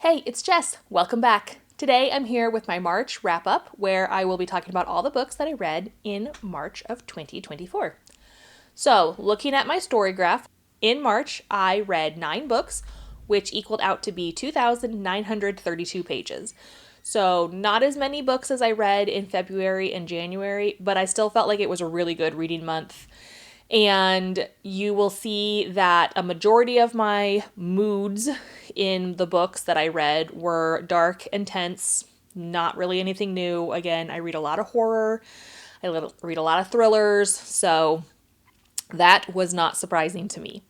Hey, it's Jess. Welcome back. Today I'm here with my March wrap up where I will be talking about all the books that I read in March of 2024. So, looking at my story graph, in March I read 9 books, which equaled out to be 2,932 pages. So, not as many books as I read in February and January, but I still felt like it was a really good reading month. And you will see that a majority of my moods in the books that I read were dark and tense, not really anything new. Again, I read a lot of horror, I read a lot of thrillers, so that was not surprising to me.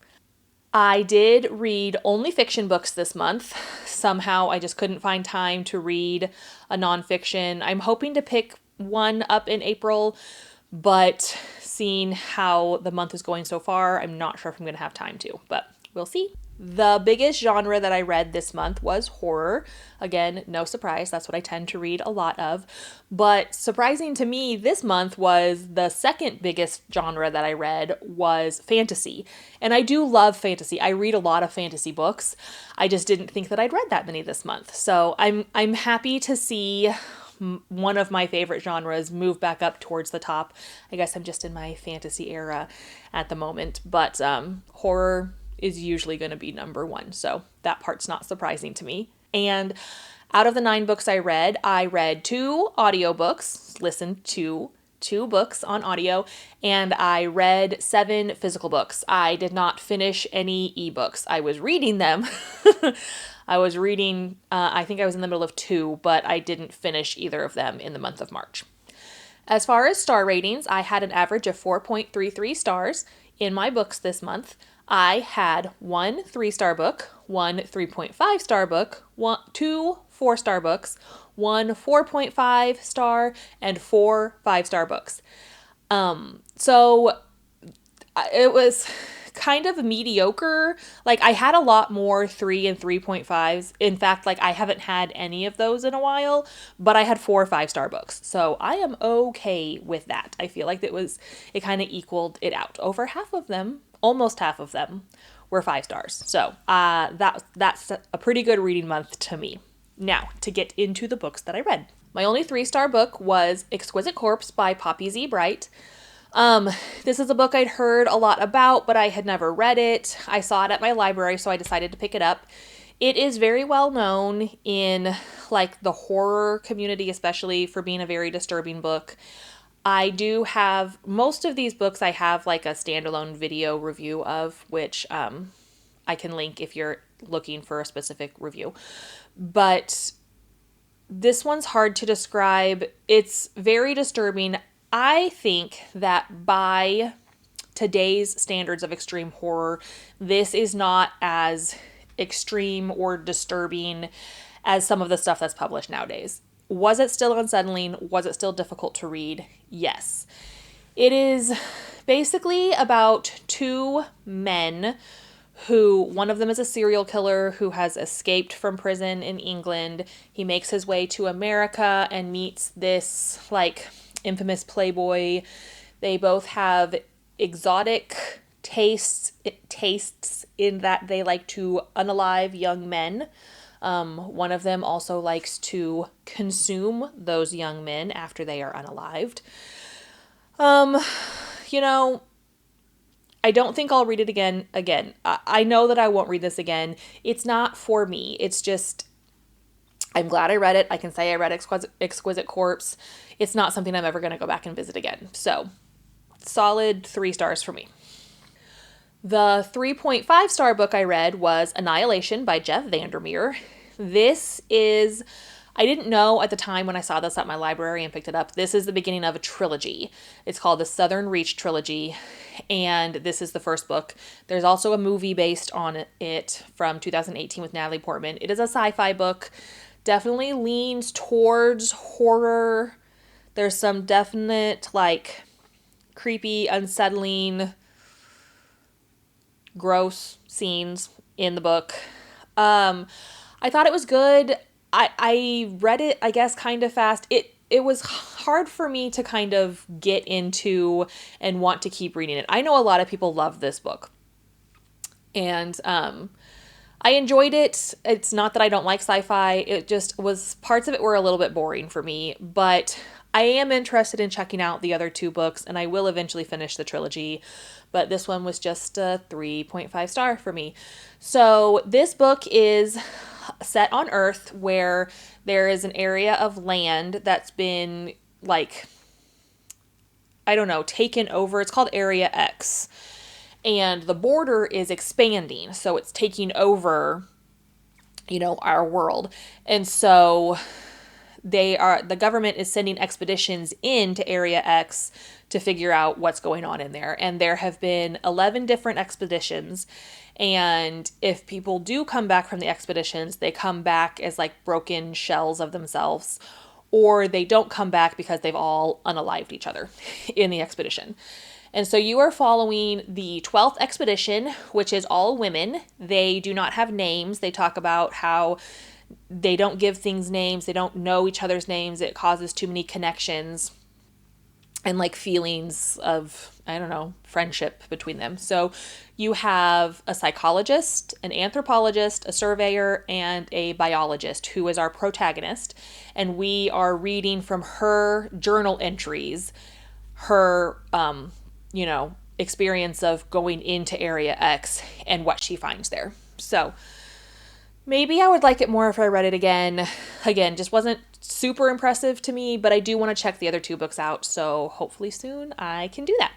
I did read only fiction books this month. Somehow I just couldn't find time to read a nonfiction. I'm hoping to pick one up in April, but seeing how the month is going so far, I'm not sure if I'm going to have time to, but we'll see. The biggest genre that I read this month was horror. Again, no surprise, that's what I tend to read a lot of. But surprising to me this month was the second biggest genre that I read was fantasy. And I do love fantasy. I read a lot of fantasy books. I just didn't think that I'd read that many this month. So I'm happy to see one of my favorite genres move back up towards the top. I guess I'm just in my fantasy era at the moment, but horror is usually going to be number one, so that part's not surprising to me. And out of the 9 books I read 2 audiobooks, listened to 2 books on audio, and I read 7 physical books. I did not finish any ebooks. I was reading them. I was reading, I think I was in the middle of 2, but I didn't finish either of them in the month of March. As far as star ratings, I had an average of 4.33 stars in my books this month. I had 1 3-star book, 1 3.5 star book, 2 4-star books, 1 4.5 star, and 4 5-star books. So it was kind of mediocre. Like, I had a lot more 3 and 3.5s. In fact, like, I haven't had any of those in a while, but I had 4 5-star books. So I am okay with that. I feel like it kind of equaled it out. Over half of them, almost half of them, were 5 stars. So that's a pretty good reading month to me. Now, to get into the books that I read. My only 3-star book was Exquisite Corpse by Poppy Z. Brite. This is a book I'd heard a lot about, but I had never read it. I saw it at my library, so I decided to pick it up. It is very well known in like the horror community, especially for being a very disturbing book. I do have most of these books. I have like a standalone video review of, which I can link if you're looking for a specific review. But this one's hard to describe. It's very disturbing. I think that by today's standards of extreme horror, this is not as extreme or disturbing as some of the stuff that's published nowadays. Was it still unsettling? Was it still difficult to read? Yes. It is basically about 2 men who, one of them is a serial killer who has escaped from prison in England. He makes his way to America and meets this like infamous playboy. They both have exotic tastes in that they like to unalive young men. One of them also likes to consume those young men after they are unalived. You know, I don't think I'll read it again. I know that I won't read this again. It's not for me. It's just, I'm glad I read it. I can say I read Exquisite Corpse. It's not something I'm ever going to go back and visit again. So, solid 3 stars for me. The 3.5-star book I read was Annihilation by Jeff Vandermeer. This is, I didn't know at the time when I saw this at my library and picked it up, this is the beginning of a trilogy. It's called the Southern Reach Trilogy, and this is the first book. There's also a movie based on it from 2018 with Natalie Portman. It is a sci-fi book. Definitely leans towards horror. There's some definite, like, creepy, unsettling, gross scenes in the book. I thought it was good. I read it, I guess, kind of fast. It was hard for me to kind of get into and want to keep reading it. I know a lot of people love this book. And I enjoyed it. It's not that I don't like sci-fi. It just was, parts of it were a little bit boring for me, but I am interested in checking out the other two books, and I will eventually finish the trilogy. But this one was just a 3.5 star for me. So this book is set on Earth, where there is an area of land that's been, like, I don't know, taken over. It's called Area X. And the border is expanding, so it's taking over, our world. And so the government is sending expeditions into Area X to figure out what's going on in there. And there have been 11 different expeditions. And if people do come back from the expeditions, they come back as like broken shells of themselves, or they don't come back because they've all unalived each other in the expedition. And so you are following the 12th expedition, which is all women. They do not have names. They talk about how they don't give things names. They don't know each other's names. It causes too many connections and like feelings of, I don't know, friendship between them. So you have a psychologist, an anthropologist, a surveyor, and a biologist who is our protagonist. And we are reading from her journal entries, her, experience of going into Area X and what she finds there. So maybe I would like it more if I read it again. Again, just wasn't super impressive to me, but I do want to check the other two books out, so hopefully soon I can do that.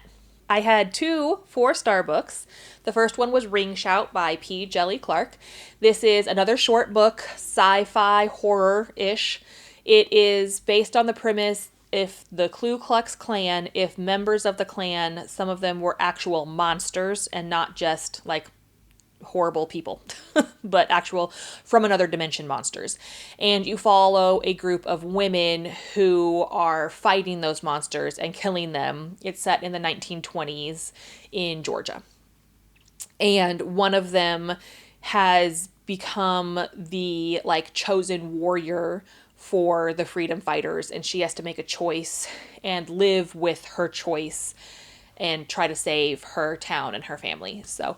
I had 2 4-star books. The first one was Ring Shout by P. Djeli Clark. This is another short book, sci-fi, horror-ish. It is based on the premise, if the Ku Klux Klan, if members of the Klan, some of them were actual monsters and not just like horrible people, but actual from another dimension monsters. And you follow a group of women who are fighting those monsters and killing them. It's set in the 1920s in Georgia. And one of them has become the like chosen warrior for the freedom fighters, and she has to make a choice and live with her choice and try to save her town and her family. So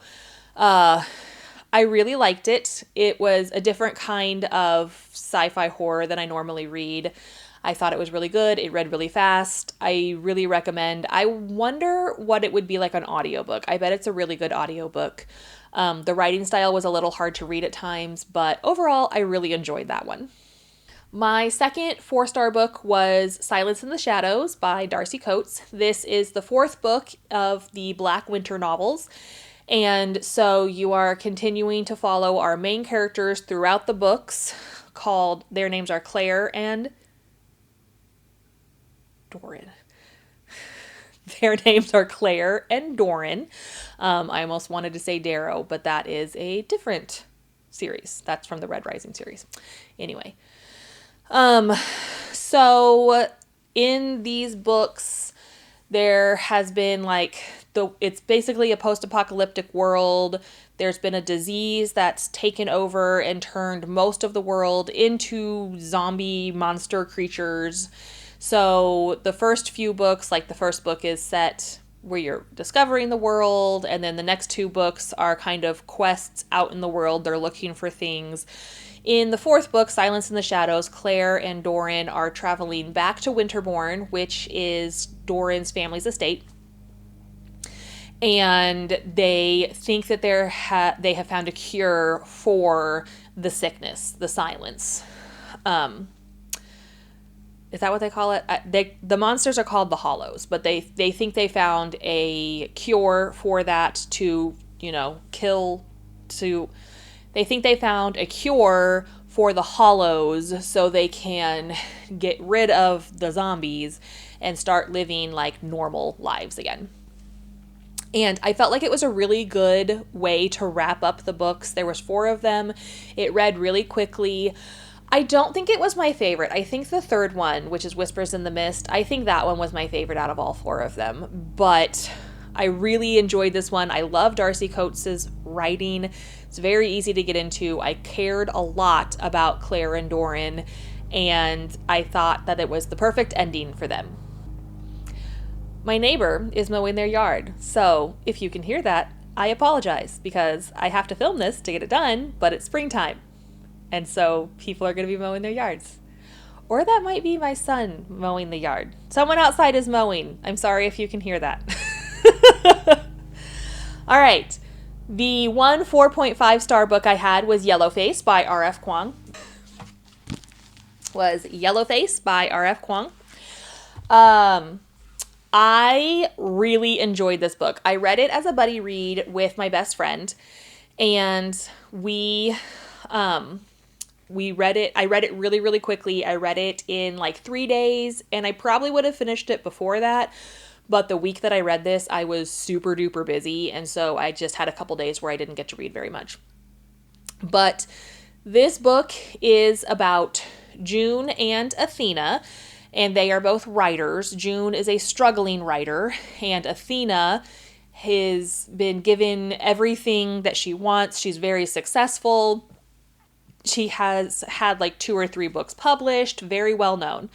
I really liked it. It was a different kind of sci-fi horror than I normally read. I thought it was really good. It read really fast. I really recommend. I wonder what it would be like on audiobook. I bet it's a really good audiobook. The writing style was a little hard to read at times, but overall, I really enjoyed that one. My second 4-star book was Silence in the Shadows by Darcy Coates. This is the 4th book of the Black Winter novels. And so you are continuing to follow our main characters throughout the books, their names are Claire and Doran. Their names are Claire and Doran. I almost wanted to say Darrow, but that is a different series. That's from the Red Rising series. Anyway. So in these books, there has been it's basically a post-apocalyptic world. There's been a disease that's taken over and turned most of the world into zombie monster creatures. So the first few books, like the first book is set where you're discovering the world, and then the next 2 books are kind of quests out in the world. They're looking for things. In the 4th book, Silence in the Shadows, Claire and Doran are traveling back to Winterbourne, which is Doran's family's estate. And they think that they have found a cure for the sickness, the silence. Is that what they call it? The monsters are called the Hollows, but they think they found a cure for that to, they think they found a cure for the Hollows so they can get rid of the zombies and start living like normal lives again. And I felt like it was a really good way to wrap up the books. There was 4 of them. It read really quickly. I don't think it was my favorite. I think the 3rd one, which is Whispers in the Mist, I think that one was my favorite out of all 4 of them. But I really enjoyed this one. I love Darcy Coates' writing. It's very easy to get into. I cared a lot about Claire and Doran, and I thought that it was the perfect ending for them. My neighbor is mowing their yard, so if you can hear that, I apologize because I have to film this to get it done, but it's springtime. And so people are going to be mowing their yards. Or that might be my son mowing the yard. Someone outside is mowing. I'm sorry if you can hear that. All right. The one 4.5 star book I had was Yellowface by R.F. Kuang. I really enjoyed this book. I read it as a buddy read with my best friend, and we read it. I read it really, really quickly. I read it in like 3 days, and I probably would have finished it before that. But the week that I read this, I was super duper busy, and so I just had a couple days where I didn't get to read very much. But this book is about June and Athena, and they are both writers. June is a struggling writer, and Athena has been given everything that she wants. She's very successful. She has had like 2 or 3 books published, very well known.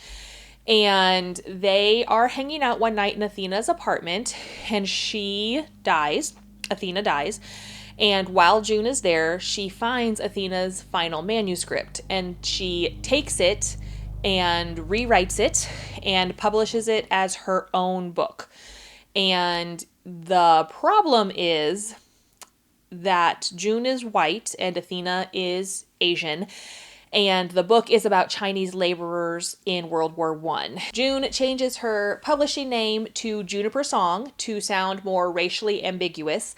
And they are hanging out one night in Athena's apartment, and Athena dies. And while June is there, she finds Athena's final manuscript, and she takes it and rewrites it and publishes it as her own book. And the problem is that June is white and Athena is Asian, and the book is about Chinese laborers in World War I. June changes her publishing name to Juniper Song to sound more racially ambiguous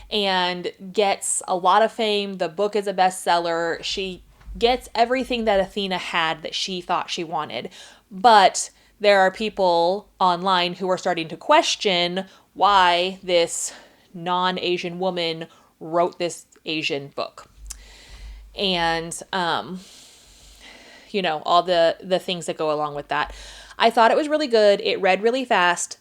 and gets a lot of fame. The book is a bestseller. She gets everything that Athena had that she thought she wanted. But there are people online who are starting to question why this non-Asian woman wrote this Asian book. And, all the things that go along with that. I thought it was really good. It read really fast.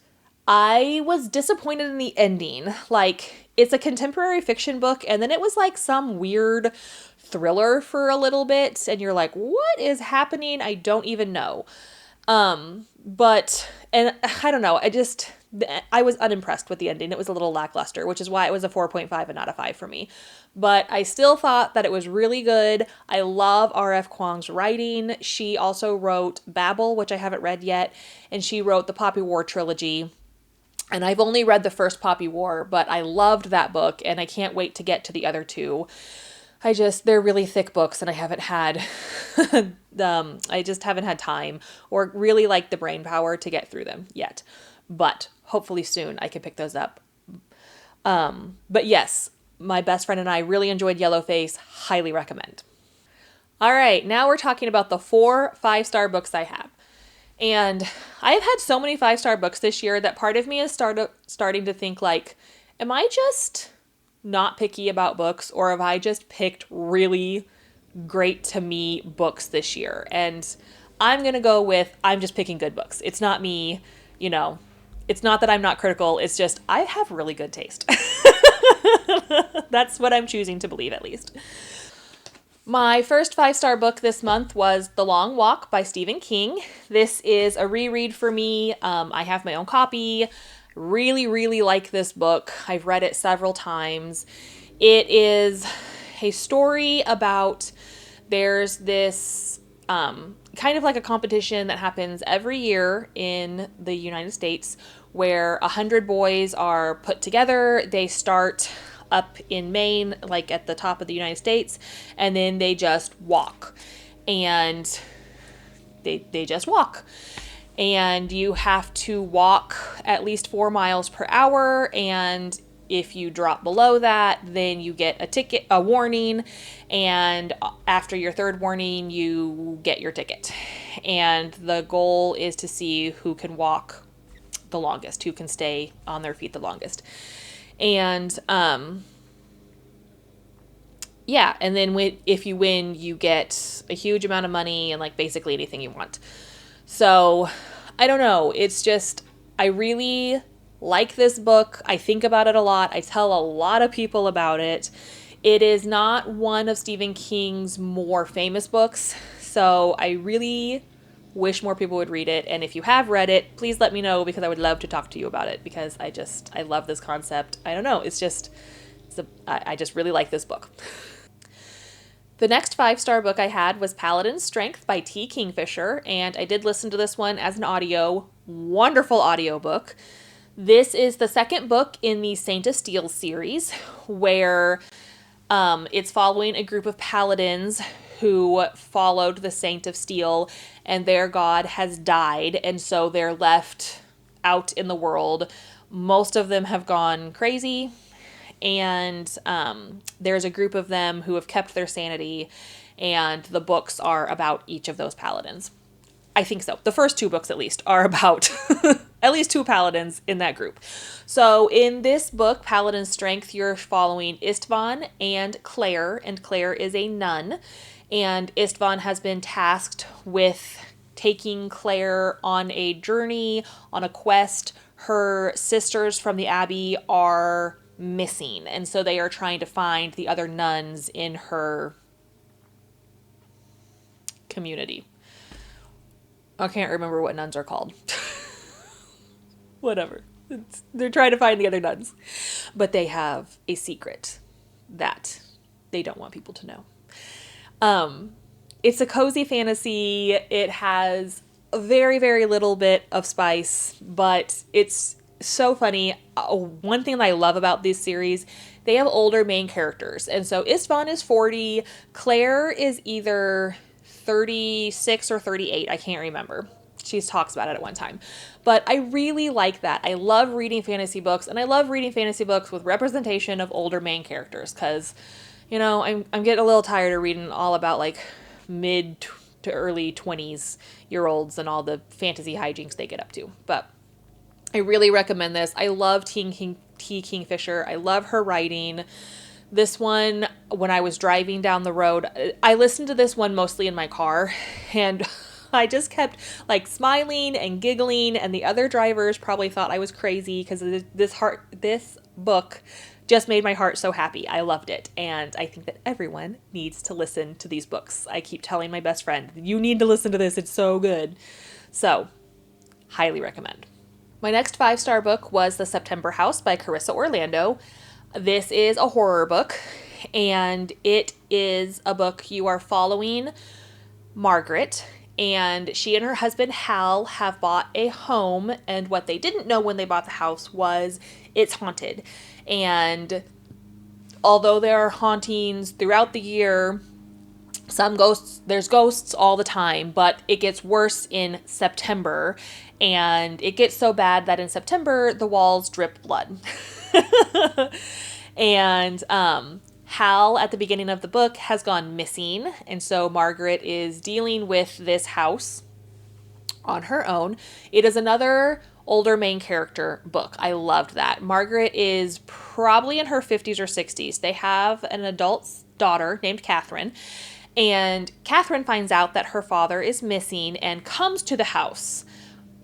I was disappointed in the ending. Like, it's a contemporary fiction book, and then it was like some weird thriller for a little bit, and you're like, what is happening? I don't even know. And I don't know, I was unimpressed with the ending. It was a little lackluster, which is why it was a 4.5 and not a 5 for me. But I still thought that it was really good. I love R.F. Kuang's writing. She also wrote Babel, which I haven't read yet, and she wrote the Poppy War trilogy. And I've only read the first Poppy War, but I loved that book, and I can't wait to get to the other 2. They're really thick books, and I haven't had, I just haven't had time or really like the brain power to get through them yet. But hopefully soon I can pick those up. But yes, my best friend and I really enjoyed Yellowface. Highly recommend. All right, now we're talking about the 4 5-star books I have. And I've had so many 5-star books this year that part of me is starting to think like, am I just not picky about books, or have I just picked really great to me books this year? And I'm going to go with, I'm just picking good books. It's not me, it's not that I'm not critical. It's just, I have really good taste. That's what I'm choosing to believe, at least. My first 5-star book this month was The Long Walk by Stephen King. This is a reread for me. I have my own copy. Really, really like this book. I've read it several times. It is a story about, there's this kind of like a competition that happens every year in the United States where 100 boys are put together. They start up in Maine, like at the top of the United States, and then they just walk. And they just walk. And you have to walk at least 4 miles per hour, and if you drop below that, then you get a warning, and after your 3rd warning, you get your ticket. And the goal is to see who can walk the longest, who can stay on their feet the longest. And and then if you win, you get a huge amount of money and like basically anything you want. So, I don't know. It's just, I really like this book. I think about it a lot. I tell a lot of people about it. It is not one of Stephen King's more famous books, so I really wish more people would read it. And if you have read it, please let me know, because I would love to talk to you about it, because I love this concept. I don't know. It's just, I just really like this book. The next 5-star book I had was Paladin's Strength by T. Kingfisher, and I did listen to this one as an audio. Wonderful audiobook. This is the second book in the Saint of Steel series, where it's following a group of paladins who followed the Saint of Steel, and their god has died, and so they're left out in the world. Most of them have gone crazy, and there's a group of them who have kept their sanity, and the books are about each of those paladins. I think so. The first 2 books, at least, are about at least 2 paladins in that group. So in this book, Paladin's Strength, you're following Istvan and Claire is a nun, and Istvan has been tasked with taking Claire on a journey, on a quest. Her sisters from the abbey are missing, and so they are trying to find the other nuns in her community. I can't remember what nuns are called. Whatever. They're trying to find the other nuns. But they have a secret that they don't want people to know. It's a cozy fantasy. It has a very, very little bit of spice, but it's so funny. One thing that I love about this series, they have older main characters. And so Istvan is 40. Claire is either 36 or 38. I can't remember. She talks about it at one time. But I really like that. I love reading fantasy books, and I love reading fantasy books with representation of older main characters, because, you know, I'm getting a little tired of reading all about like mid to early 20s-year-olds and all the fantasy hijinks they get up to. But I really recommend this. I love T. Kingfisher. I love her writing. This one, when I was driving down the road, I listened to this one mostly in my car, and I just kept like smiling and giggling, and the other drivers probably thought I was crazy because this book just made my heart so happy. I loved it, and I think that everyone needs to listen to these books. I keep telling my best friend, you need to listen to this. It's so good. So, highly recommend. My next 5-star book was The September House by Carissa Orlando. This is a horror book, and it is a book you are following Margaret, and she and her husband Hal have bought a home, and what they didn't know when they bought the house was it's haunted. And although there are hauntings throughout the year, there's ghosts all the time, but it gets worse in September, and it gets so bad that in September the walls drip blood. And Hal, at the beginning of the book, has gone missing, and so Margaret is dealing with this house on her own. It is another older main character book. I loved that. Margaret is probably in her 50s or 60s. They have an adult daughter named Catherine, and Catherine finds out that her father is missing and comes to the house.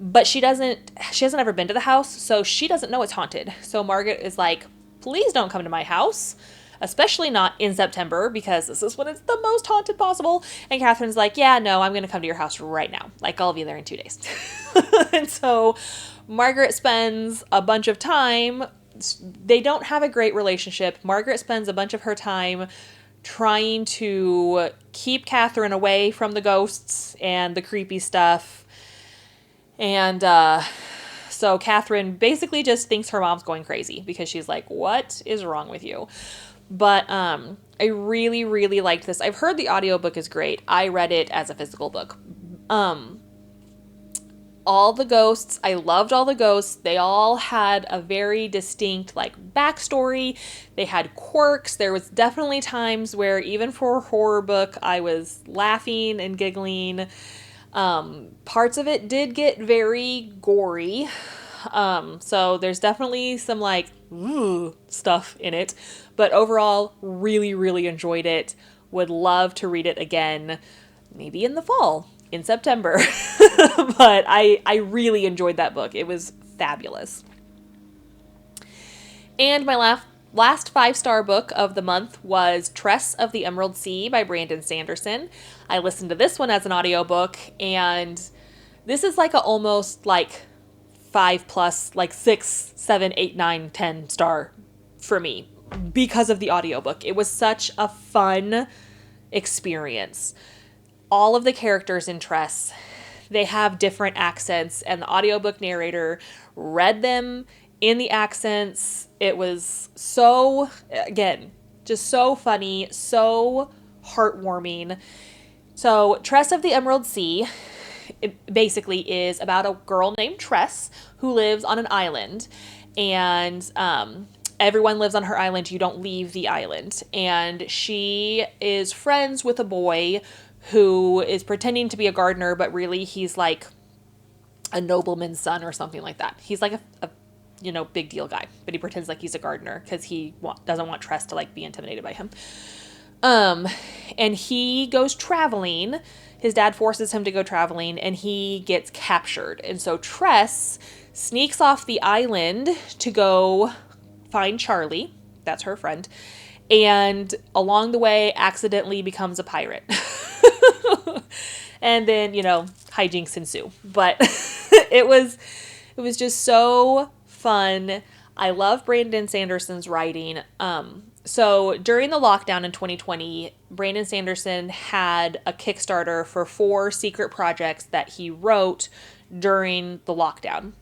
But she hasn't ever been to the house, so she doesn't know it's haunted. So Margaret is like, please don't come to my house, especially not in September, because this is when it's the most haunted possible. And Catherine's like, yeah, no, I'm going to come to your house right now. Like, I'll be there in 2 days. And so Margaret spends a bunch of time. They don't have a great relationship. Margaret spends a bunch of her time trying to keep Catherine away from the ghosts and the creepy stuff. And so Catherine basically just thinks her mom's going crazy because she's like, what is wrong with you? But I really, really liked this. I've heard the audiobook is great. I read it as a physical book. All the ghosts, I loved all the ghosts. They all had a very distinct like backstory. They had quirks. There was definitely times where even for a horror book, I was laughing and giggling. Parts of it did get very gory. So there's definitely some like stuff in it, but overall really, really enjoyed it. Would love to read it again, maybe in the fall, in September. But I really enjoyed that book. It was fabulous. And my last 5-star book of the month was Tress of the Emerald Sea by Brandon Sanderson. I listened to this one as an audiobook, and this is like a almost like 5+, like 6, 7, 8, 9, 10 star for me. because of the audiobook. It was such a fun experience. All of the characters in Tress, they have different accents, and the audiobook narrator read them in the accents. It was so, again, just so funny, so heartwarming. So, Tress of the Emerald Sea, it basically is about a girl named Tress who lives on an island, and everyone lives on her island. You don't leave the island. And she is friends with a boy who is pretending to be a gardener, but really he's like a nobleman's son or something like that. He's like a big deal guy, but he pretends like he's a gardener because he doesn't want Tress to like be intimidated by him. And he goes traveling. His dad forces him to go traveling, and he gets captured. And so Tress sneaks off the island to go find Charlie. That's her friend. And along the way, accidentally becomes a pirate. And then, hijinks ensue. But it was just so fun. I love Brandon Sanderson's writing. So during the lockdown in 2020, Brandon Sanderson had a Kickstarter for 4 secret projects that he wrote during the lockdown.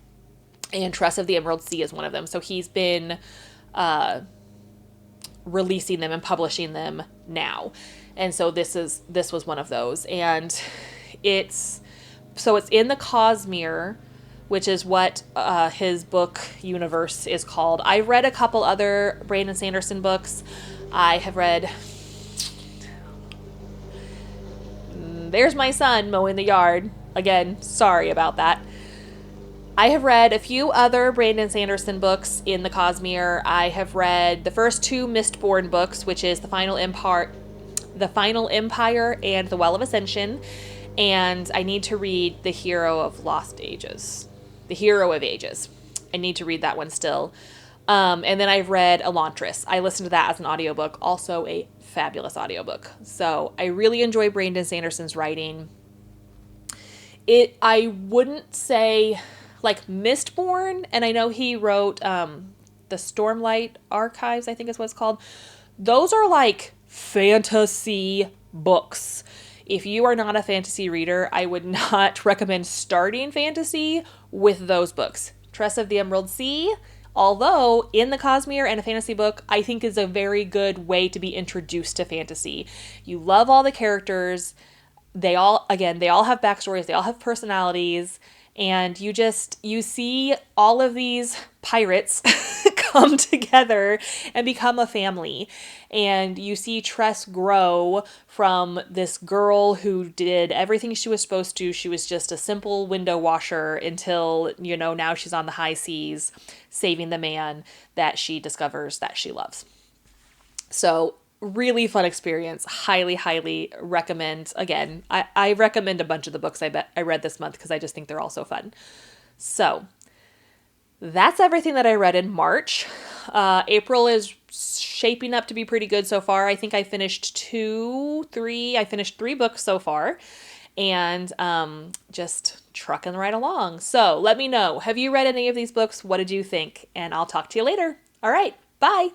And Tress of the Emerald Sea is one of them. So he's been releasing them and publishing them now. And so this was one of those. And it's in the Cosmere, which is what his book universe is called. I read a couple other Brandon Sanderson books. I have read There's My Son Mowing the Yard. Again, sorry about that. I have read a few other Brandon Sanderson books in the Cosmere. I have read the first 2 Mistborn books, which is The Final Empire and The Well of Ascension. And I need to read The Hero of Ages. I need to read that one still. And then I've read Elantris. I listened to that as an audiobook, also a fabulous audiobook. So I really enjoy Brandon Sanderson's writing. I wouldn't say like Mistborn, and I know he wrote the Stormlight Archives, I think is what it's called. Those are like fantasy books. If you are not a fantasy reader, I would not recommend starting fantasy with those books. Tress of the Emerald Sea, although in the Cosmere and a fantasy book, I think is a very good way to be introduced to fantasy. You love all the characters. They all have backstories. They all have personalities. And you see all of these pirates come together and become a family. And you see Tress grow from this girl who did everything she was supposed to. She was just a simple window washer until, now she's on the high seas saving the man that she discovers that she loves. So really fun experience. Highly, highly recommend. Again, I recommend a bunch of the books I read this month because I just think they're all so fun. So that's everything that I read in March. April is shaping up to be pretty good so far. I think I finished 3 books so far, and just trucking right along. So let me know, have you read any of these books? What did you think? And I'll talk to you later. All right, bye.